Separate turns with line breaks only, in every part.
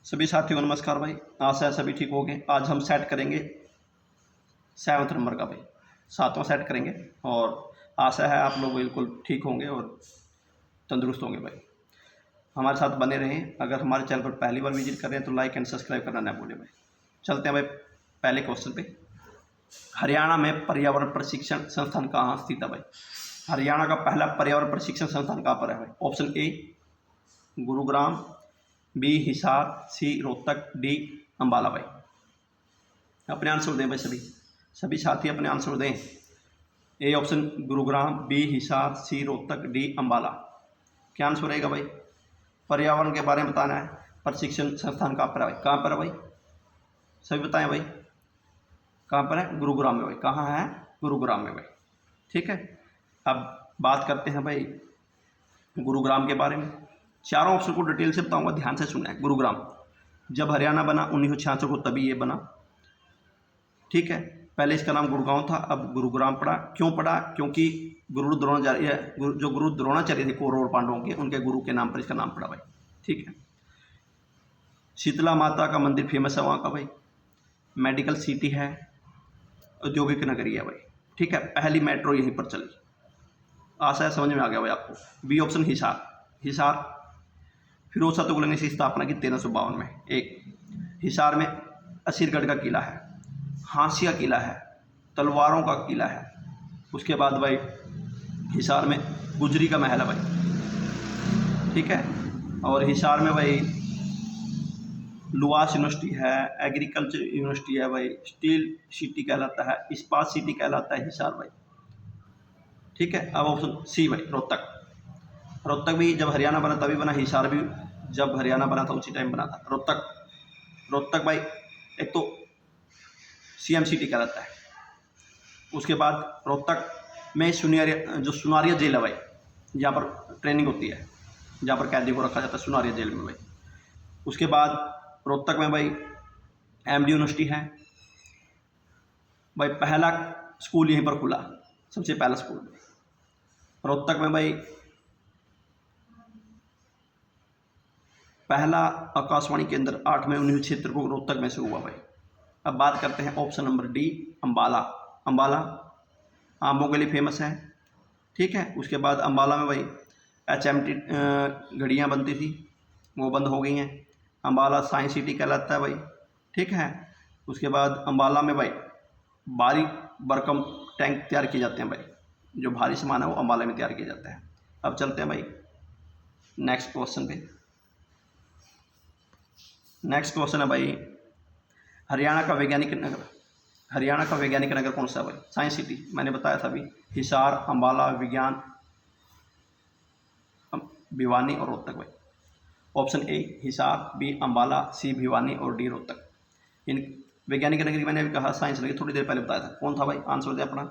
सभी साथियों को नमस्कार भाई। आशा है सभी ठीक हो गए। आज हम सेट करेंगे 7वें नंबर का भाई, 7वां सेट करेंगे और आशा है आप लोग बिल्कुल ठीक होंगे और तंदुरुस्त होंगे भाई। हमारे साथ बने रहें। अगर हमारे चैनल पर पहली बार विजिट कर रहे हैं तो लाइक एंड सब्सक्राइब करना ना भूलें भाई। चलते हैं भाई पहले क्वेश्चन पे। हरियाणा में पर्यावरण प्रशिक्षण संस्थान कहाँ स्थित है भाई? हरियाणा का पहला पर्यावरण प्रशिक्षण संस्थान कहाँ पर है भाई? Option A Gurugram, B Hisar, C Rohtak, D Ambala भाई। अपने आंसर दें भाई, सभी साथी अपने आंसर दें। A option Gurugram, B Hisar, C Rohtak, D Ambala. क्या आंसर रहेगा भाई? पर्यावरण के बारे में बताना है। प्रशिक्षण संस्थान कहाँ पर है भाई? कहाँ पर है भाई? सभी बताएं भाई, कहाँ पर है? गुरुग्राम में भाई। कहाँ है? गुरुग्राम में भाई। ठीक है, अब बात करते हैं भाई गुरुग्राम के बारे में। चारों ऑप्शन को डिटेल से बताऊंगा, ध्यान से सुनना है। गुरुग्राम जब हरियाणा बना 1966 को, तभी ये बना। ठीक है, पहले इसका नाम गुड़गांव था, अब गुरुग्राम पड़ा। क्यों पड़ा? क्योंकि गुरु द्रोणाचार्य जो गुरु द्रोणाचार्य थे कौरव और पांडवों के, उनके गुरु के नाम पर इसका नाम पड़ा भाई। ठीक है, शीतला माता का मंदिर फेमस है वहाँ का भाई। मेडिकल सिटी है, औद्योगिक नगरी है भाई। ठीक है, पहली मेट्रो यहीं पर चली। आशा है समझ में आ गया भाई आपको। बी ऑप्शन हिसार फिरोज शाह तुगलक ने इसकी स्थापना की 1352 में। एक हिसार में असीरगढ़ का किला है, हांसी का किला है, तलवारों का किला है। उसके बाद भाई हिसार में गुजरी का महल है भाई। ठीक है, और हिसार में भाई लुआस यूनिवर्सिटी है, एग्रीकल्चर यूनिवर्सिटी है भाई, स्टील सिटी कहलाता है, इस्पात सिटी कहलाता है हिसार भाई। ठीक है, अब ऑप्शन सी भाई रोहतक भी जब हरियाणा बना तभी बना। हिसार भी जब हरियाणा बना था उसी टाइम बना था। रोहतक भाई एक तो सीएम सिटी कहलाता है। उसके बाद रोहतक में सुनारिया जेल है भाई, जहाँ पर ट्रेनिंग होती है, जहाँ पर कैदी को रखा जाता है सुनारिया जेल में भाई। उसके बाद रोहतक में भाई एमडी यूनिवर्सिटी है भाई। पहला स्कूल यहीं पर खुला, सबसे पहला स्कूल रोहतक में भाई। पहला आकाशवाणी केंद्र 8 मई 1976 को रोहतक में से हुआ भाई। अब बात करते हैं ऑप्शन नंबर डी अम्बाला आमों के लिए फेमस है। ठीक है, उसके बाद अम्बाला में भाई HMT घड़ियाँ बनती थी, वो बंद हो गई हैं। अम्बाला साइंस सिटी कहलाता है भाई। ठीक है, उसके बाद अम्बाला में भाई भारी भरकम टैंक तैयार किए जाते हैं भाई। जो भारी सामान है वो अम्बाला में तैयार किया जाता है। अब चलते हैं भाई नेक्स्ट क्वेश्चन पे। नेक्स्ट क्वेश्चन है भाई हरियाणा का वैज्ञानिक नगर कौन सा है भाई? साइंस सिटी मैंने बताया था अभी। हिसार, अम्बाला, विज्ञान, भिवानी और रोहतक भाई। Option A Hisar, B Ambala, C Bhiwani और डी रोहतक। इन वैज्ञानिक नगरी मैंने अभी कहा साइंस नगरी, थोड़ी देर पहले बताया था। कौन था भाई? आंसर दे अपना।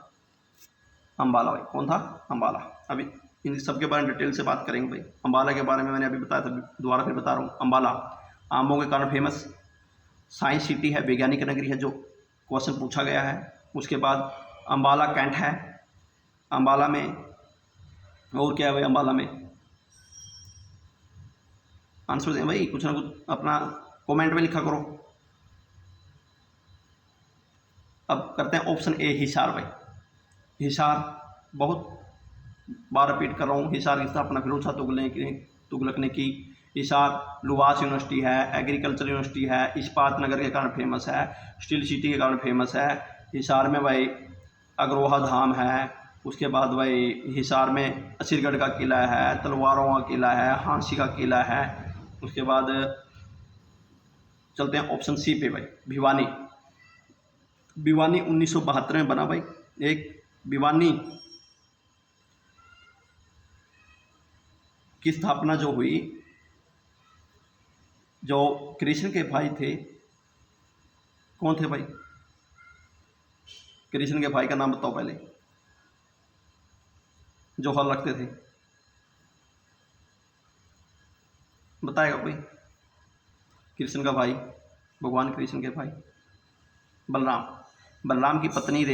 अम्बाला भाई। कौन था? अम्बाला। अभी इन सब के बारे में डिटेल से बात करेंगे भाई। अम्बाला के बारे में मैंने अभी बताया था, दोबारा फिर बता रहा हूँ। अम्बाला आमों के कारण फेमस, साइंस सिटी है, वैज्ञानिक नगरी है, जो क्वेश्चन पूछा गया है। उसके बाद अम्बाला कैंट है। अम्बाला में और क्या है भाई? अम्बाला में आंसर दें भाई, कुछ ना कुछ अपना कमेंट में लिखा करो। अब करते हैं ऑप्शन ए हिसार भाई। हिसार बहुत बार रिपीट कर रहा हूँ, हिसार की स्थापना फिरोज शाह तुगलक ने की। हिसार लुवास यूनिवर्सिटी है, एग्रीकल्चर यूनिवर्सिटी है, इस्पात नगर के कारण फेमस है, स्टील सिटी के कारण फेमस है। हिसार में भाई अग्रोहा धाम है। उसके बाद भाई हिसार में असीरगढ़ का किला है, तलवारों का किला है, हांसी का किला है। उसके बाद चलते हैं ऑप्शन सी पे भाई भिवानी 1972 में बना भाई। एक भिवानी की स्थापना जो हुई, जो कृष्ण के भाई थे, कौन थे भाई? कृष्ण के भाई का नाम बताओ पहले, जो हल रखते थे। बताएगा कोई? कृष्ण का भाई, भगवान कृष्ण के भाई बलराम की पत्नी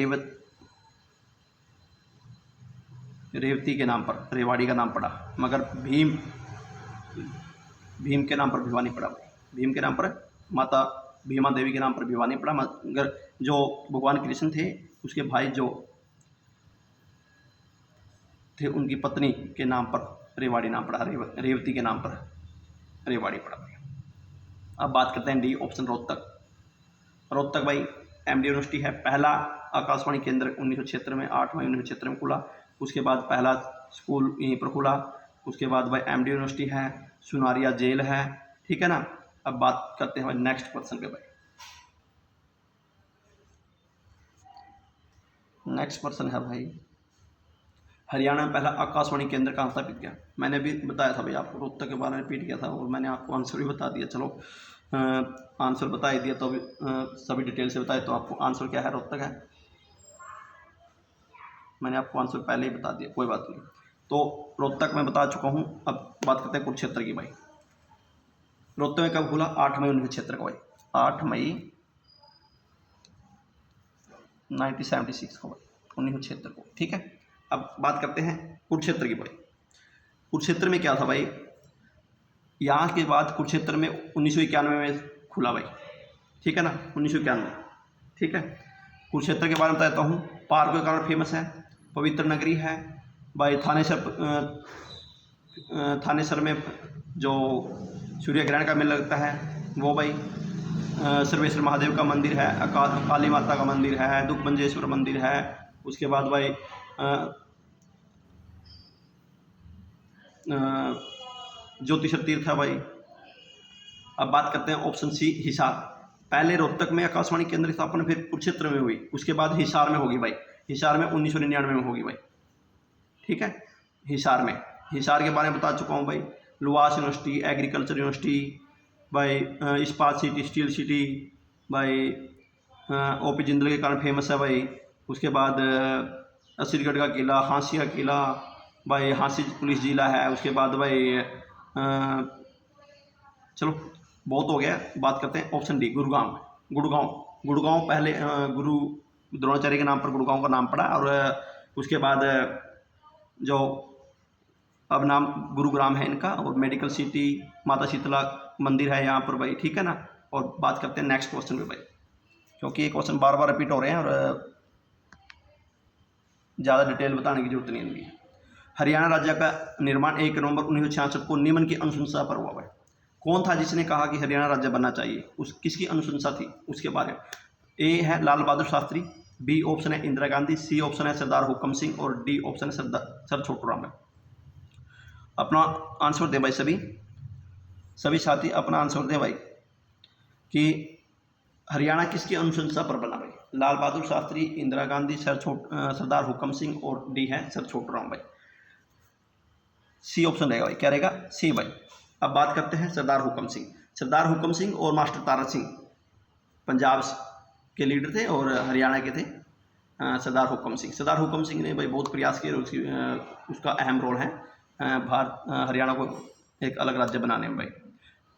रेवती के नाम पर रेवाड़ी का नाम पड़ा, मगर भीम के नाम पर भिवानी पड़ा भाई। भीम के नाम पर, माता भीमा देवी के नाम पर भिवानी पड़ा, मगर जो भगवान कृष्ण थे उसके भाई जो थे उनकी पत्नी के नाम पर रेवाड़ी नाम पड़ा, रेवती के नाम पर रेवाड़ी पड़ा। अब बात करते हैं डी ऑप्शन रोहतक। रोहतक भाई एमडी यूनिवर्सिटी है, पहला आकाशवाणी केंद्र 1976 में 8 मई 1976 में खुला। उसके बाद पहला स्कूल यहीं पर खुला। उसके बाद भाई एमडी यूनिवर्सिटी है, सुनारिया जेल है, ठीक है ना। अब बात करते हैं भाई नेक्स्ट पर्सन पे भाई। नेक्स्ट पर्सन है भाई, हरियाणा में पहला आकाशवाणी केंद्र कहाँ स्थापित किया। मैंने भी बताया था भाई आपको, रोहतक के बारे में रिपीट किया था और मैंने आपको आंसर भी बता दिया। चलो आंसर बता ही दिया तो अभी सभी डिटेल से बताए, तो आपको आंसर क्या है, रोहतक है। मैंने आपको आंसर पहले ही बता दिया, कोई बात नहीं। तो रोहतक में बता चुका हूँ। अब बात करते हैं कुरुक्षेत्र की भाई। रोहतक में कब खुला, 8 मई 1976 को भाई, 8 मई 1976 को भाई, 1976 को, ठीक है। अब बात करते हैं कुरुक्षेत्र की भाई। कुरुक्षेत्र में क्या था भाई, यहाँ के बाद कुरुक्षेत्र में 1991 में खुला भाई, ठीक है ना, 1991, ठीक है। कुरुक्षेत्र के बारे में बताता हूँ। पार्क के कारण फेमस है, पवित्र नगरी है भाई। थानेसर में जो सूर्य ग्रहण का मेला लगता है वो भाई। सर्वेश्वर महादेव का मंदिर है, काली माता का मंदिर है, दुख मंजेश्वर मंदिर है। उसके बाद भाई ज्योतिषर तीर्थ है भाई। अब बात करते हैं ऑप्शन सी, हिसार। पहले रोहतक में आकाशवाणी केंद्र की स्थापना फिर कुरुक्षेत्र में हुई, उसके बाद हिसार में होगी भाई। हिसार में 1999 में होगी भाई, ठीक है। हिसार में, हिसार के बारे में बता चुका हूँ भाई। लुवास यूनिवर्सिटी, एग्रीकल्चर यूनिवर्सिटी भाई, इस्पात सिटी, स्टील सिटी भाई, ओपी जिंदल के कारण फेमस है भाई। उसके बाद असरीगढ़ का किला, हाँसी का किला भाई, हाँसी पुलिस जिला है। उसके बाद भाई चलो बहुत हो गया। बात करते हैं ऑप्शन डी, गुड़गांव। गुड़गांव पहले गुरु द्रोणाचार्य के नाम पर गुड़गांव का नाम पड़ा, और उसके बाद जो अब नाम गुरुग्राम है इनका, और मेडिकल सिटी, माता शीतला मंदिर है यहाँ पर भाई, ठीक है ना। और बात करते हैं नेक्स्ट क्वेश्चन पे भाई, क्योंकि ये क्वेश्चन बार बार रिपीट हो रहे हैं और ज़्यादा डिटेल बताने की जरूरत नहीं होगी। हरियाणा राज्य का निर्माण 1 नवंबर 1966 को निम्न की अनुशंसा पर हुआ भाई। कौन था जिसने कहा कि हरियाणा राज्य बनना चाहिए, उस किसकी अनुशंसा थी उसके बारे में। ए है लाल बहादुर शास्त्री, बी ऑप्शन है इंदिरा गांधी, सी ऑप्शन है सरदार हुक्म सिंह, और डी ऑप्शन है सर छोटू राम। अपना आंसर दे भाई, सभी साथी अपना आंसर दे भाई कि हरियाणा किसकी अनुशंसा पर बना भाई। लाल बहादुर शास्त्री, इंदिरा गांधी, सरदार हुक्म सिंह, और डी है सर छोटू राम भाई। सी ऑप्शन रहेगा भाई, क्या रहेगा, सी भाई। अब बात करते हैं सरदार हुक्म सिंह। सरदार हुक्म सिंह और मास्टर तारा सिंह पंजाब के लीडर थे और हरियाणा के थे सरदार हुक्म सिंह। सरदार हुक्म सिंह ने भाई बहुत प्रयास किए, उसका अहम रोल है हरियाणा को एक अलग राज्य बनाने में भाई।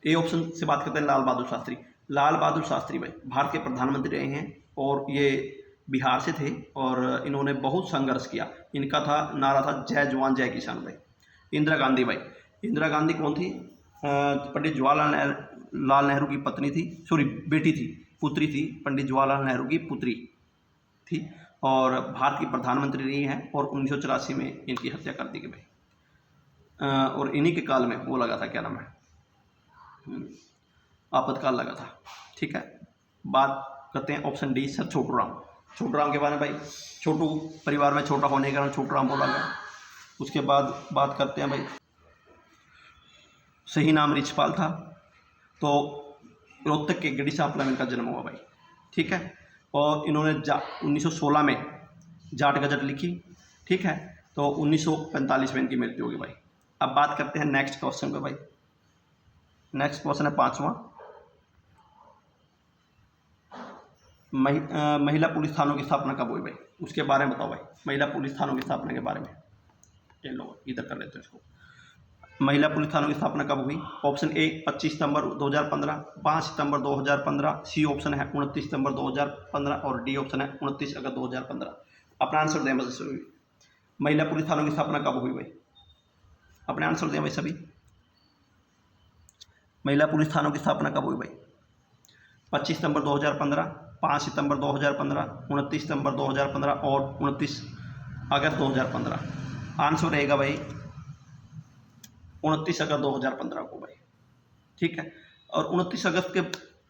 ए ऑप्शन से बात करते हैं लाल बहादुर शास्त्री। लाल बहादुर शास्त्री भाई भारत के प्रधानमंत्री रहे हैं और ये बिहार से थे और इन्होंने बहुत संघर्ष किया। इनका नारा था जय जवान जय किसान भाई। इंदिरा गांधी भाई, इंदिरा गांधी कौन थी, पंडित जवाहरलाल नेहरू की पत्नी थी, सॉरी बेटी थी, पुत्री थी, पंडित जवाहरलाल नेहरू की पुत्री थी और भारत की प्रधानमंत्री रही हैं और 1984 में इनकी हत्या कर दी गई भाई। और इन्हीं के काल में वो लगा था, क्या नाम है, आपातकाल लगा था, ठीक है। बात करते हैं option D sir Chhotu Ram. Chhotu Ram के बारे में भाई, छोटू परिवार में छोटा होने के कारण छोटू राम बोला गया। उसके बाद बात करते हैं भाई, सही नाम रिछपाल था। तो रोहतक के गढ़ी सांपला में इनका जन्म हुआ भाई, ठीक है। और इन्होंने 1916 में जाट गजट लिखी, ठीक है। तो 1945 में इनकी मृत्यु होगी भाई। अब बात करते हैं नेक्स्ट क्वेश्चन पे भाई। नेक्स्ट क्वेश्चन है 5वां, महिला पुलिस थानों की स्थापना कब हुई भाई, उसके बारे में बताओ भाई। महिला पुलिस थानों की स्थापना के बारे में, ये लो इधर कर लेते हैं इसको। महिला पुलिस थानों की स्थापना कब हुई। Option A 25 September 2015, 5 September 2015, C option है 29 सितंबर 2015 और डी ऑप्शन है 29 अगस्त 2015। अपना आंसर दें बस। महिला पुलिस थानों की स्थापना कब हुई भाई, अपने आंसर दें भाई सभी। महिला पुलिस थानों की स्थापना कब हुई भाई? 25 सितंबर 2015, 5 सितंबर 2015, 29 सितंबर 2015 और 29 अगस्त 2015। आंसर रहेगा भाई 29 अगस्त 2015 को भाई। ठीक है, और 29 अगस्त के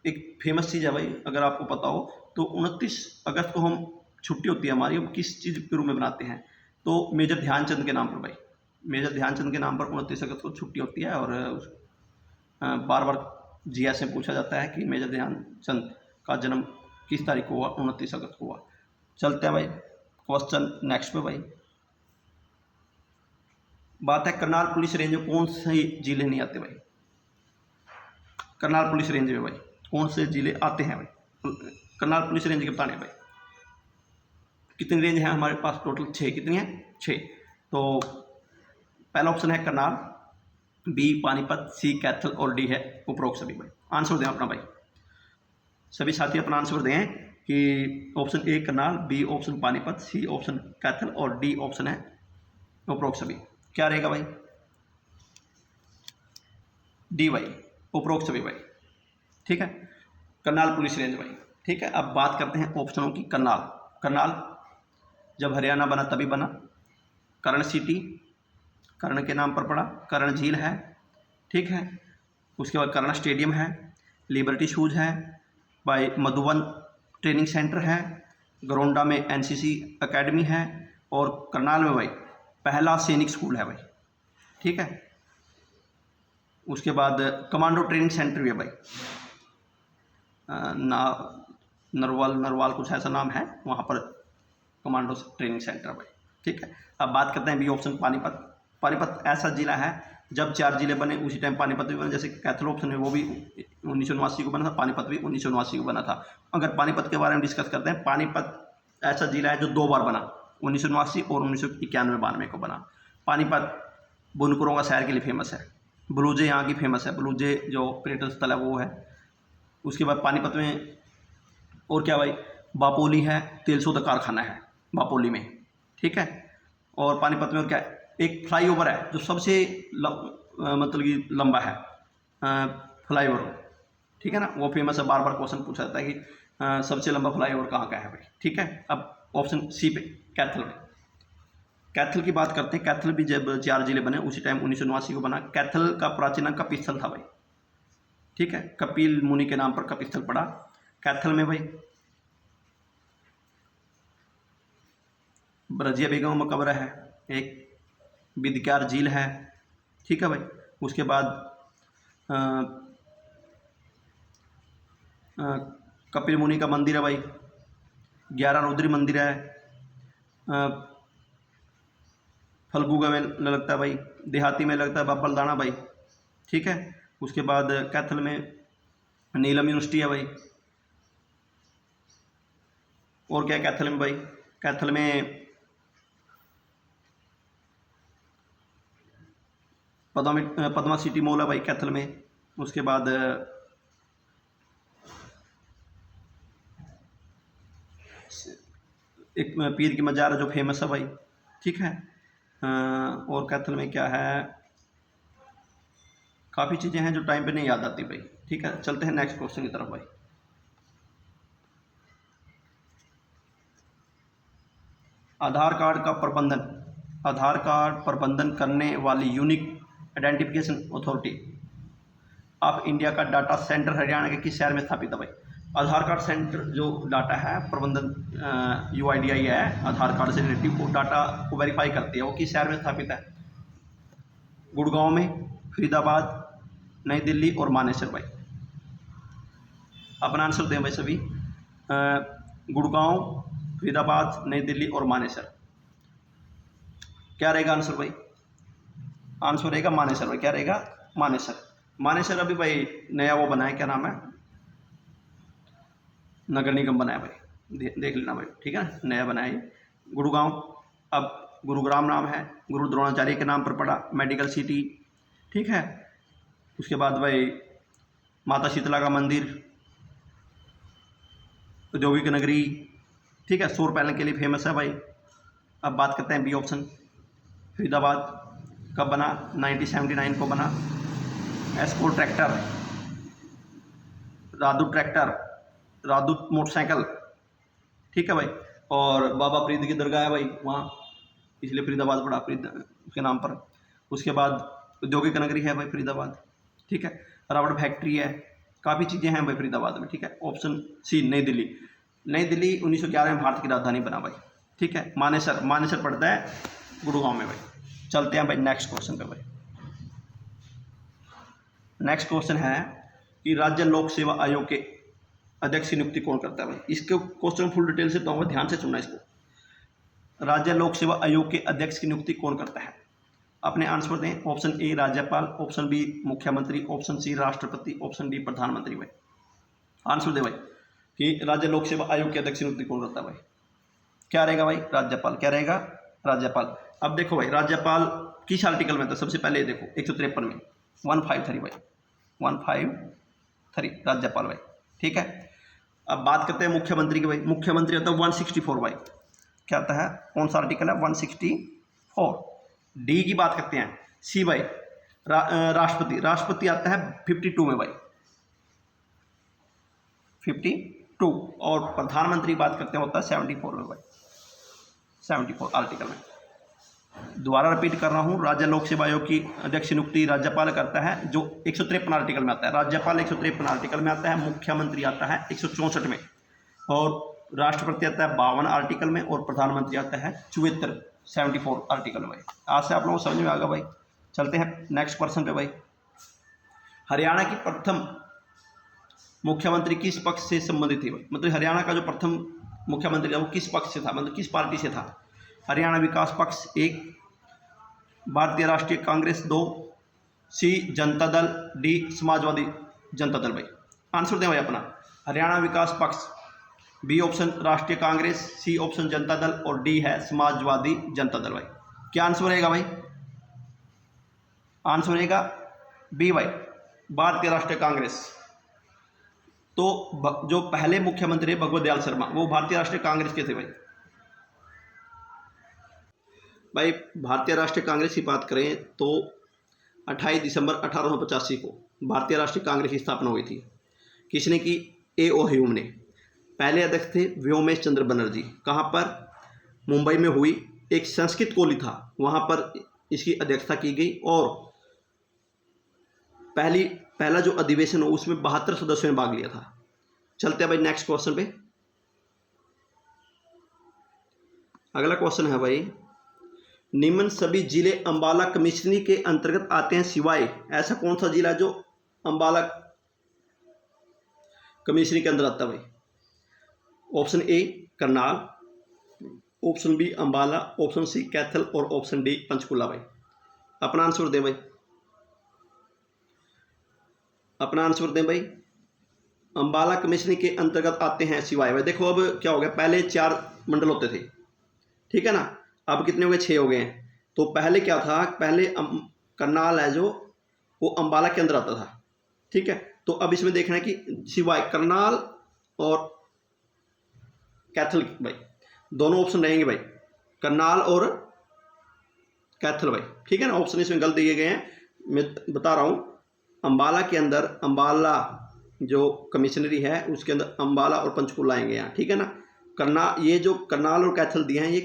एक फेमस चीज़ है भाई, अगर आपको पता हो तो 29 अगस्त को हम छुट्टी होती है हमारी, हम किस चीज़ के रूप में बनाते हैं? तो मेजर ध्यानचंद के नाम पर भाई, मेजर ध्यानचंद के नाम पर 29 अगस्त को छुट्टी होती है। और बार बार जीएस में पूछा जाता है कि मेजर ध्यानचंद का जन्म किस तारीख को हुआ? 29 अगस्त को हुआ। चलते हैं भाई क्वेश्चन नेक्स्ट पे भाई। बात है करनाल पुलिस रेंज में कौन से जिले नहीं आते भाई? करनाल पुलिस रेंज में भाई कौन से जिले आते हैं भाई? करनाल पुलिस रेंज के बताने भाई। कितनी रेंज है हमारे पास? टोटल 6। कितनी है? 6। तो पहला ऑप्शन है करनाल, बी पानीपत, सी कैथल और डी है उपरोक्त सभी भाई। आंसर दें अपना भाई, सभी साथी अपना आंसर दें कि option A Karnal, B option Panipat, C option Kaithal और डी ऑप्शन है उपरोक्त सभी। क्या रहेगा भाई? डी भाई, उपरोक्त सभी भाई। ठीक है, करनाल पुलिस रेंज भाई। ठीक है, अब बात करते हैं ऑप्शनों की। करनाल जब हरियाणा बना तभी बना। कर्ण सिटी, कर्ण के नाम पर पड़ा। कर्ण झील है, ठीक है। उसके बाद कर्ण स्टेडियम है, लिबर्टी शूज है भाई, मधुबन ट्रेनिंग सेंटर है, गरोंडा में एनसीसी एकेडमी है और करनाल में भाई पहला सैनिक स्कूल है भाई। ठीक है, उसके बाद कमांडो ट्रेनिंग सेंटर भी है भाई, नरवाल कुछ ऐसा नाम है, वहाँ पर कमांडो ट्रेनिंग सेंटर भाई। ठीक है, अब बात करते हैं बी ऑप्शन पानीपत। पानीपत ऐसा जिला है जब 4 जिले बने उसी टाइम पानीपत भी बना, जैसे कैथल ऑप्शन है वो भी 1979 को बना था, पानीपत भी 1979 को बना था। अगर पानीपत के बारे में डिस्कस करते हैं, पानीपत ऐसा जिला है जो 2 बार बना, 1979 और 1991-92 को बना। पानीपत बुनकरों का शहर के लिए फेमस है, बलूजे यहाँ की फेमस है, बलूजे जो पर्यटन स्थल है वो है। उसके बाद पानीपत में और क्या भाई, बापोली है, तेल सोदा कारखाना है बापोली में। ठीक है, और पानीपत में और क्या है, एक फ्लाईओवर है जो सबसे मतलब कि लंबा है फ्लाईओवर। ठीक है ना, वो फेमस है, बार बार क्वेश्चन पूछा जाता है कि सबसे लंबा फ्लाईओवर कहाँ का है भाई। ठीक है, अब ऑप्शन सी पे कैथल। कैथल की बात करते हैं। कैथल भी जब 4 जिले बने उसी टाइम 1979 को बना। कैथल का प्राचीन नाम कपिस्थल था भाई। ठीक है, कपिल मुनि के नाम पर कपिस्थल पड़ा कैथल में भाई। रजिया बेगम मकबरा है, एक बिदक्यार झील है। ठीक है भाई, उसके बाद कपिल मुनि का मंदिर है भाई, 11 रुद्री मंदिर है, फल्गुगा में लगता है भाई, देहाती में लगता है बाबलदाना भाई। ठीक है, उसके बाद कैथल में नीलम यूनिवर्सिटी है भाई। और क्या है कैथल में भाई? कैथल में पद्मा सिटी मॉल है भाई कैथल में। उसके बाद एक पीर की मजार है जो फेमस है भाई। ठीक है, और कैथल में क्या है, काफ़ी चीज़ें हैं जो टाइम पे नहीं याद आती भाई। ठीक है, चलते हैं नेक्स्ट क्वेश्चन की तरफ भाई। आधार कार्ड प्रबंधन करने वाली unique identification authority of India का डाटा सेंटर हरियाणा के किस शहर में स्थापित है भाई? आधार कार्ड सेंटर जो डाटा है प्रबंधन UIDAI है, आधार कार्ड से रिलेटिव वो डाटा को वेरीफाई करती है, वो किस शहर में स्थापित है? गुड़गांव में, फरीदाबाद, नई दिल्ली और मानेसर भाई। अपना आंसर दें भाई सभी। गुड़गांव, फरीदाबाद, नई दिल्ली और मानेसर। क्या रहेगा आंसर भाई? आंसर रहेगा मानेसर भाई। क्या रहेगा? मानेसर अभी भाई नया वो बना है, क्या नाम है, नगर निगम बनाया भाई, देख लेना भाई। ठीक है, नया बनाया ये। गुड़गांव अब गुरुग्राम नाम है, गुरु द्रोणाचार्य के नाम पर पड़ा, मेडिकल सिटी। ठीक है, उसके बाद भाई माता शीतला का मंदिर, औद्योगिक नगरी। ठीक है, सौर पैनल के लिए फेमस है भाई। अब बात करते हैं बी ऑप्शन, फरीदाबाद कब बना? 1979 को बना। एस्कोर ट्रैक्टर रादू ट्रैक्टर, रादू मोटरसाइकिल, ठीक है भाई। और बाबा फरीद की दरगाह है भाई वहाँ, इसलिए फरीदाबाद पड़ा फरीद के नाम पर। उसके बाद औद्योगिक नगरी है भाई फरीदाबाद, ठीक है। रबड़ फैक्ट्री है, काफ़ी चीज़ें हैं भाई फरीदाबाद में, ठीक है। ऑप्शन सी नई दिल्ली। नई दिल्ली 1911 में भारत की राजधानी बना भाई, ठीक है। मानेसर, मानेसर पड़ता है गुड़गांव में भाई। चलते हैं भाई नेक्स्ट क्वेश्चन पे भाई। नेक्स्ट क्वेश्चन है कि राज्य लोक सेवा आयोग के अध्यक्ष की नियुक्ति कौन करता है भाई। इसके क्वेश्चन फुल डिटेल से बताऊंगा, ध्यान से सुनना इसको। राज्य लोक सेवा आयोग के अध्यक्ष की नियुक्ति कौन करता है? अपने आंसर दें। ऑप्शन ए राज्यपाल, ऑप्शन बी मुख्यमंत्री, ऑप्शन सी राष्ट्रपति, ऑप्शन डी प्रधानमंत्री भाई। आंसर दे भाई कि राज्य लोक सेवा आयोग के अध्यक्ष की नियुक्ति कौन करता है भाई। क्या रहेगा भाई? राज्यपाल। क्या रहेगा? राज्यपाल। अब देखो भाई, राज्यपाल किस आर्टिकल में था? सबसे पहले ये देखो 153 में, 153 भाई, 153 राज्यपाल भाई, ठीक है। अब बात करते हैं मुख्यमंत्री की भाई। मुख्यमंत्री होता है 164 भाई। क्या आता है? कौन सा आर्टिकल है? 164। डी की बात करते हैं, सी भाई राष्ट्रपति। राष्ट्रपति आता है 52 में भाई, 52। और प्रधानमंत्री बात करते हैं होता है 74 में भाई, 74 आर्टिकल में। दोबारा रिपीट कर रहा हूँ, राज्य लोक सेवा आयोग की अध्यक्ष नियुक्ति राज्यपाल करता है, जो 153 आर्टिकल में आता है। राज्यपाल 153 आर्टिकल में आता है, मुख्यमंत्री आता है 164 में, और राष्ट्रपति आता है 52 आर्टिकल में, और प्रधानमंत्री आता है 74 आर्टिकल में भाई। आज से आप लोगों को समझ में आ गया भाई। चलते हैं नेक्स्ट क्वेश्चन पे भाई। हरियाणा की प्रथम मुख्यमंत्री किस पक्ष से संबंधित थी भाई? मतलब हरियाणा का जो प्रथम मुख्यमंत्री था वो किस पक्ष से था, मतलब किस पार्टी से था? हरियाणा विकास पक्ष 1, भारतीय राष्ट्रीय कांग्रेस 2, सी जनता दल, डी समाजवादी जनता दल भाई। आंसर दें भाई अपना। हरियाणा विकास पक्ष, बी ऑप्शन राष्ट्रीय कांग्रेस, सी ऑप्शन जनता दल, और डी है समाजवादी जनता दल भाई। क्या आंसर रहेगा भाई? आंसर रहेगा बी भाई, भारतीय राष्ट्रीय कांग्रेस। तो जो पहले मुख्यमंत्री भगवत दयाल शर्मा, वो भारतीय राष्ट्रीय कांग्रेस के थे भाई। भाई भारतीय राष्ट्रीय कांग्रेस की बात करें तो 28 दिसंबर 1885 को भारतीय राष्ट्रीय कांग्रेस की स्थापना हुई थी। किसने की? A.O. ह्यूम ने। पहले अध्यक्ष थे व्योमेश चंद्र बनर्जी। कहाँ पर? मुंबई में हुई एक संस्कृत कॉलेज था, वहाँ पर इसकी अध्यक्षता की गई, और पहला जो अधिवेशन हो उसमें 72 सदस्यों ने भाग लिया था। चलते हैं भाई नेक्स्ट क्वेश्चन पे। अगला क्वेश्चन है भाई, निम्न सभी जिले अंबाला कमिश्नरी के अंतर्गत आते हैं सिवाय ऐसा कौन सा जिला जो अंबाला कमिश्नरी के अंदर आता है भाई? Option A Karnal, option B Ambala, option C Kaithal, और ऑप्शन डी पंचकुला भाई। अपना आंसर दें भाई, अपना आंसर दें भाई। अंबाला कमिश्नरी के अंतर्गत आते हैं सिवाय भाई। देखो अब क्या हो गया, पहले 4 मंडल होते थे, ठीक है ना, अब कितने हो गए? 6 हो गए हैं। तो पहले क्या था, पहले करनाल है जो वो अंबाला के अंदर आता था, ठीक है। तो अब इसमें देखना है कि सिवाय करनाल और कैथल भाई, दोनों ऑप्शन रहेंगे भाई, करनाल और कैथल भाई, ठीक है ना। ऑप्शन इसमें गलत दिए गए हैं, मैं बता रहा हूँ। अंबाला के अंदर, अंबाला जो कमिश्नरी है उसके अंदर अंबाला और पंचकुला आएंगे यहाँ, ठीक है ना। ये जो करनाल और कैथल दिए हैं ये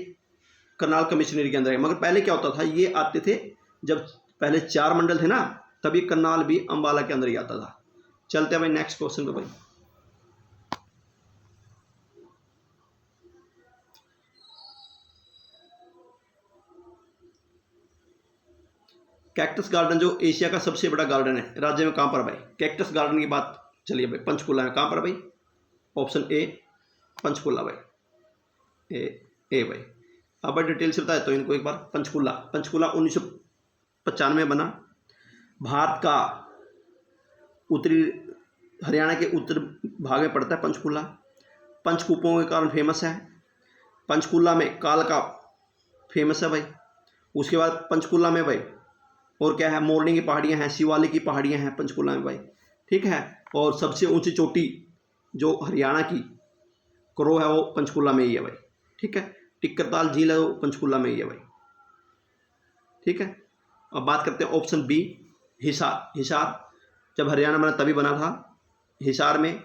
करनाल कमिश्नरी के अंदर है, मगर पहले क्या होता था, ये आते थे जब पहले 4 मंडल थे ना, तभी करनाल भी अंबाला के अंदर ही आता था। चलते हैं भाई नेक्स्ट क्वेश्चन पे भाई। कैक्टस गार्डन जो एशिया का सबसे बड़ा गार्डन है, राज्य में कहाँ पर भाई? कैक्टस गार्डन की बात चलिए भाई, पंचकुला में। कहाँ पर भाई? ऑप्शन ए पंचकुला भाई, ए भाई। अब डिटेल से बताया तो इनको एक बार। पंचकुला 1995 में बना। भारत का उत्तरी हरियाणा के उत्तर भाग में पड़ता है पंचकुला। पंचकूपों के कारण फेमस है। पंचकुला में कालका फेमस है भाई। उसके बाद पंचकुला में भाई और क्या है, मोरनी की पहाड़ियाँ हैं, शिवालिक की पहाड़ियाँ हैं पंचकुला में भाई, ठीक है। और सबसे ऊंची चोटी जो हरियाणा की करो है वो पंचकुला में ही है भाई, ठीक है। टिक्करताल झील है वो पंचकुला में ही है भाई, ठीक है। अब बात करते हैं ऑप्शन बी हिसार। हिसार जब हरियाणा बना तभी बना था, हिसार में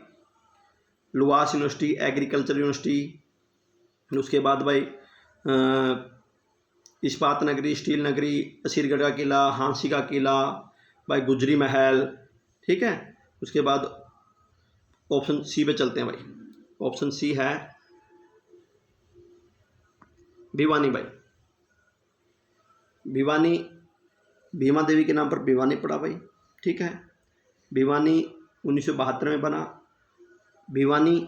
लुवास यूनिवर्सिटी, एग्रीकल्चर यूनिवर्सिटी, उसके बाद भाई इस्पात नगरी, स्टील नगरी, असीरगढ़ का किला, हांसी का किला, भाई गुजरी महल, ठीक है। उसके बाद ऑप्शन सी पे चलते हैं भाई। ऑप्शन सी है भिवानी भाई। भिवानी भीमा देवी के नाम पर भिवानी पड़ा भाई, ठीक है। भिवानी 1972 में बना। भिवानी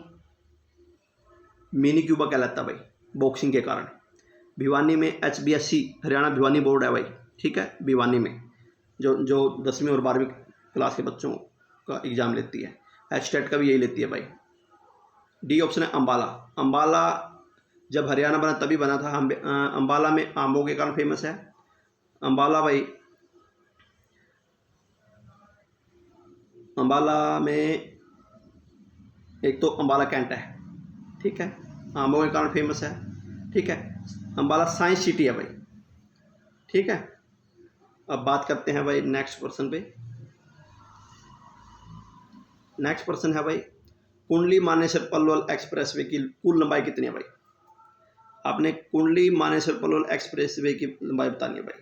मिनी क्यूबा कहलाता भाई बॉक्सिंग के कारण। भिवानी में HBSC हरियाणा भिवानी बोर्ड है भाई, ठीक है। भिवानी में जो 10वीं और 12वीं क्लास के बच्चों का एग्ज़ाम लेती है, HTET का भी यही लेती है भाई। डी ऑप्शन है अम्बाला। अम्बाला जब हरियाणा बना तभी बना था। अम्बाला में आम्बों के कारण फेमस है। अम्बाला भाई, अम्बाला में एक तो अम्बाला कैंट है, ठीक है, आम्बों के कारण फेमस है, ठीक है। अम्बाला साइंस सिटी है भाई, ठीक है। अब बात करते हैं भाई नेक्स्ट पर्सन पे। नेक्स्ट पर्सन है भाई कुंडली मानेसर पलवल एक्सप्रेसवे की कुल लंबाई कितनी है भाई। आपने कुंडली मानेसर पलवल एक्सप्रेसवे की लंबाई बतानी है भाई।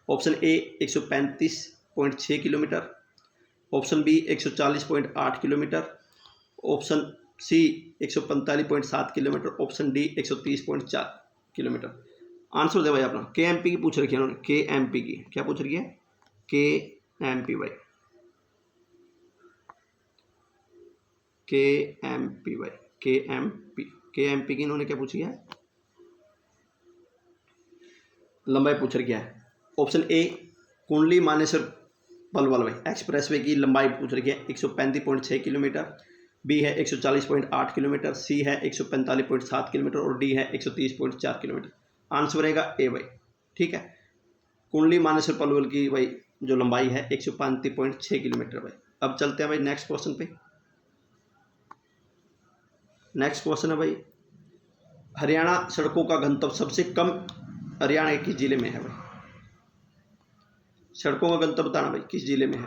Option A 135.6 kilometre, option B 140.8 kilometre, option C 145.7 kilometre, option D 130.4 kilometre. Answer दे भाई अपना। KMP की पूछ रखी है उन्होंने, KMP की क्या पूछ रही है, KMP भाई, KMP भाई, KMP की इन्होंने क्या पूछी है, लंबाई पूछ रखी है। ऑप्शन ए कुंडली मानेसर पलवल भाई एक्सप्रेसवे की लंबाई पूछ रखी है 135.6 किलोमीटर, बी है 140.8 किलोमीटर, सी है 145.7 किलोमीटर और डी है 130.4 किलोमीटर। आंसर रहेगा ए भाई, ठीक है। कुंडली मानेसर पलवल की भाई जो लंबाई है 135.6 किलोमीटर भाई। अब चलते हैं भाई नेक्स्ट क्वेश्चन पे। नेक्स्ट क्वेश्चन है भाई हरियाणा सड़कों का घनत्व सबसे कम हरियाणा के किस जिले में है भाई। सड़कों का घनत्व बताना भाई किस जिले में है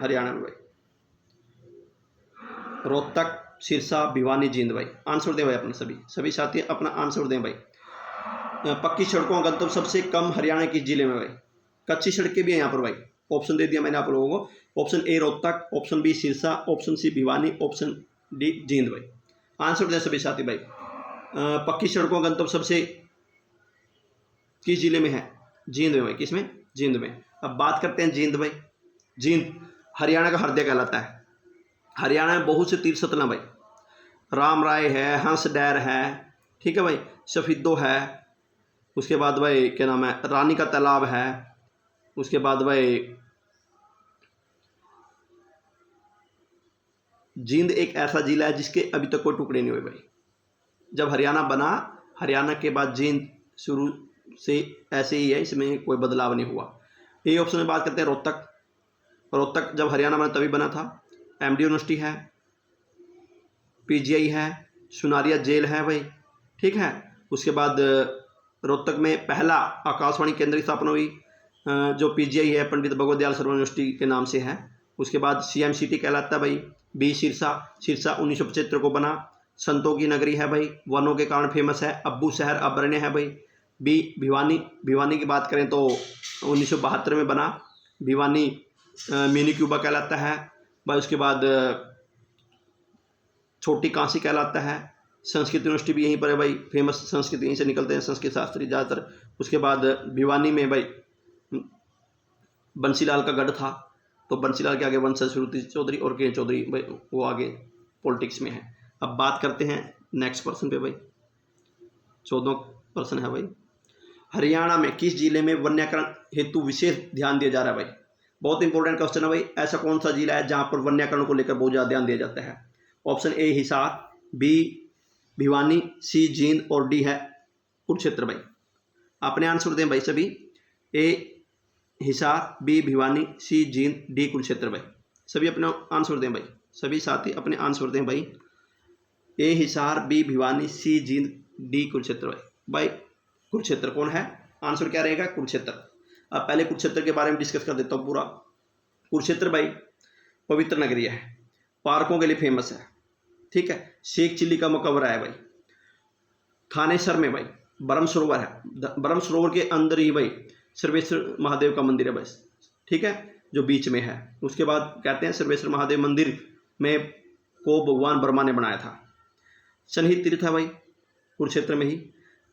हरियाणा में भाई। रोहतक, सिरसा, भिवानी, जींद भाई। आंसर दें भाई अपने सभी साथी अपना आंसर दें भाई। पक्की सड़कों का घनत्व सबसे कम हरियाणा किस जिले में भाई। कच्ची सड़कें भी हैं यहाँ पर भाई। ऑप्शन दे दिया मैंने आप लोगों को। Option A Rohtak, option B Sirsa, option C Bhiwani, option D Jind भाई। आंसर दें सभी साथी भाई। पक्की सड़कों का घनत्व सबसे किस जिले में है, जींद में भाई। किस में, जींद में। अब बात करते हैं जींद भाई। जींद हरियाणा का हृदय कहलाता है। हरियाणा में बहुत से तीर्थ स्थल हैं भाई। राम राय है, हंस डैर है, ठीक है भाई, सफीदो है, उसके बाद भाई क्या नाम है रानी का तालाब है, उसके बाद भाई जींद एक ऐसा जिला है जिसके अभी तक कोई टुकड़े नहीं हुए भाई। जब हरियाणा बना, हरियाणा के बाद जींद शुरू से ऐसे ही है, इसमें कोई बदलाव नहीं हुआ। ये ऑप्शन में बात करते हैं रोहतक। रोहतक जब हरियाणा बना तभी बना था। MD यूनिवर्सिटी है, PGI है, सुनारिया जेल है भाई, ठीक है। उसके बाद रोहतक में पहला आकाशवाणी केंद्र की स्थापना हुई जो PGI है, पंडित भगवत दयाल सरवर यूनिवर्सिटी के नाम से है। उसके बाद CMCT कहलाता है भाई। बी सिरसा 1975 को बना। संतों की नगरी है भाई, वनों के कारण फेमस है। अब्बू शहर अभ्यारण्य है भाई। बी भिवानी की बात करें तो 1972 में बना। भिवानी मिनी क्यूबा कहलाता है भाई। उसके बाद छोटी काशी कहलाता है। संस्कृत यूनिवर्सिटी भी यहीं पर है भाई, फेमस संस्कृत यहीं से निकलते हैं संस्कृत शास्त्री ज़्यादातर। उसके बाद भिवानी में भाई बंसीलाल का गढ़ था, तो बंसीलाल के आगे वंशज श्रुति चौधरी और के चौधरी भाई वो आगे पॉलिटिक्स में है। अब बात करते हैं नेक्स्ट पर्सन पे भाई। 14वां पर्सन है भाई हरियाणा में किस जिले में वन्यकरण हेतु विशेष ध्यान दिया जा रहा है भाई। बहुत इंपॉर्टेंट क्वेश्चन है भाई। ऐसा कौन सा जिला है जहाँ पर वन्यकरण को लेकर बहुत ज़्यादा ध्यान दिया जाता है। Option A Hisar, B Bhiwani, C Jind और डी है कुरुक्षेत्र भाई। अपने आंसर दें भाई सभी। ए Hisar, B Bhiwani, C Jind, D Kurukshetra भाई। सभी अपना आंसर दें भाई। सभी साथी अपने आंसर दें भाई। ए Hisar, B Bhiwani, C Jind, D Kurukshetra भाई। भाई कुरुक्षेत्र कौन है, आंसर क्या रहेगा कुरुक्षेत्र। अब पहले कुरुक्षेत्र के बारे में डिस्कस कर देता हूँ पूरा। कुरुक्षेत्र भाई पवित्र नगरी है, पार्कों के लिए फेमस है, ठीक है। शेख चिल्ली का मकबरा है भाई। थानेसर में भाई ब्रह्म सरोवर है, ब्रह्म सरोवर के अंदर ही भाई सर्वेश्वर महादेव का मंदिर है बस, ठीक है, जो बीच में है। उसके बाद कहते हैं सर्वेश्वर महादेव मंदिर में को भगवान ब्रह्मा ने बनाया था। सनहित तीर्थ है भाई कुरुक्षेत्र में ही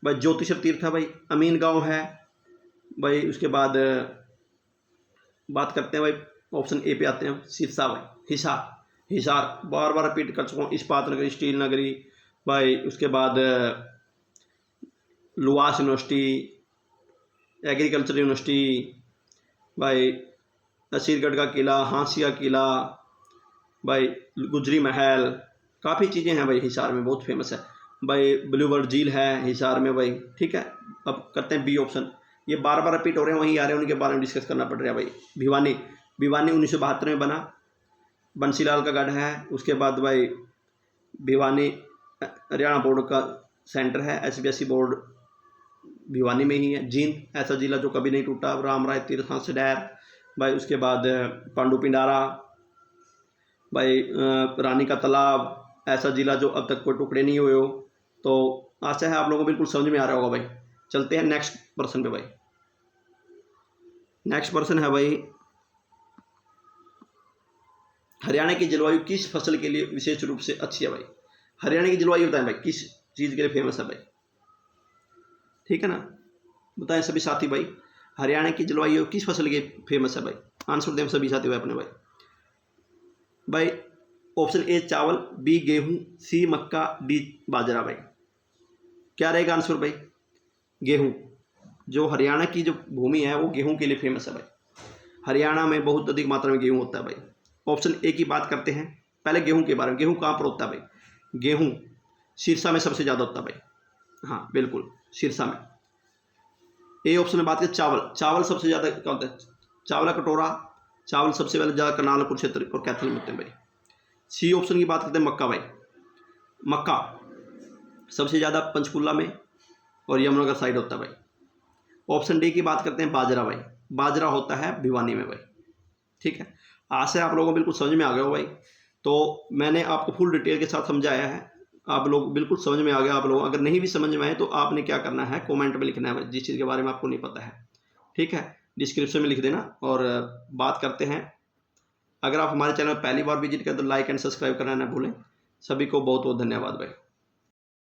भाई। ज्योतिषर तीर्थ है भाई, अमीन गांव है भाई। उसके बाद बात करते हैं भाई, ऑप्शन ए पे आते हैं सिरसा भाई, हिसार। हिसार बार बार रिपीट कर चुका हूँ, इस्पात नगरी, स्टील नगरी भाई। उसके बाद लुआस यूनिवर्सिटी, एग्रीकल्चर यूनिवर्सिटी भाई, नसीरगढ़ का किला, हांसिया किला भाई, गुजरी महल, काफ़ी चीज़ें हैं भाई हिसार में, बहुत फेमस है भाई। ब्लूबर्ड झील है हिसार में भाई, ठीक है। अब करते हैं बी ऑप्शन, ये बार बार रिपीट हो रहे हैं, वहीं आ रहे हैं, उनके बारे में डिस्कस करना पड़ रहा है भाई। भिवानी, भिवानी 1972 में बना, बंसीलाल का गढ़ है। उसके बाद भाई भिवानी हरियाणा बोर्ड का सेंटर है, SBSE बोर्ड भिवानी में ही है। जींद ऐसा जिला जो कभी नहीं टूटा, राम राय तीर्थ सडैर भाई। उसके बाद पांडु पिंडारा भाई, रानी का तालाब ऐसा जिला जो अब तक कोई टुकड़े नहीं हुए हो। तो आशा है आप लोगों को बिल्कुल समझ में आ रहा होगा भाई। चलते हैं नेक्स्ट पर्सन पे भाई। नेक्स्ट पर्सन है भाई, हरियाणा की जलवायु किस फसल के लिए विशेष रूप से अच्छी है भाई। हरियाणा की जलवायु बताएं भाई, किस चीज़ के लिए फेमस है भाई, ठीक है ना, बताएं सभी साथी भाई। हरियाणा की जलवायु किस फसल के फेमस है भाई, आंसर दें सभी साथी भाई अपने भाई। भाई ऑप्शन ए चावल, बी गेहूं, सी मक्का, डी बाजरा भाई। क्या रहेगा आंसर भाई, गेहूं। जो हरियाणा की जो भूमि है वो गेहूं के लिए फेमस है भाई। हरियाणा में बहुत अधिक मात्रा में गेहूं होता है भाई। ऑप्शन ए की बात करते हैं पहले गेहूं के बारे में। गेहूं कहाँ पर होता है भाई, गेहूं सिरसा में सबसे ज़्यादा होता है भाई, हाँ बिल्कुल सिरसा में। ए ऑप्शन में बात करें चावल, चावल सबसे ज़्यादा क्या होता है, चावल कटोरा, चावल सबसे पहले ज़्यादा करनाल, कुरुक्षेत्र और कैथल में होते हैं भाई। सी ऑप्शन की बात करते हैं मक्का भाई, मक्का सबसे ज़्यादा पंचकुला में और यमुनानगर साइड होता है भाई। ऑप्शन डी की बात करते हैं बाजरा भाई, बाजरा होता है भिवानी में भाई, ठीक है। आशा है आप लोगों को बिल्कुल समझ में आ गया हो भाई। तो मैंने आपको फुल डिटेल के साथ समझाया है, आप लोग बिल्कुल समझ में आ गया। आप लोग अगर नहीं भी समझ में आए तो आपने क्या करना है, कमेंट में लिखना है भाई, जिस चीज़ के बारे में आपको नहीं पता है, ठीक है, डिस्क्रिप्शन में लिख देना। और बात करते हैं, अगर आप हमारे चैनल पहली बार विजिट करें तो लाइक एंड सब्सक्राइब करना ना भूलें। सभी को बहुत बहुत धन्यवाद भाई।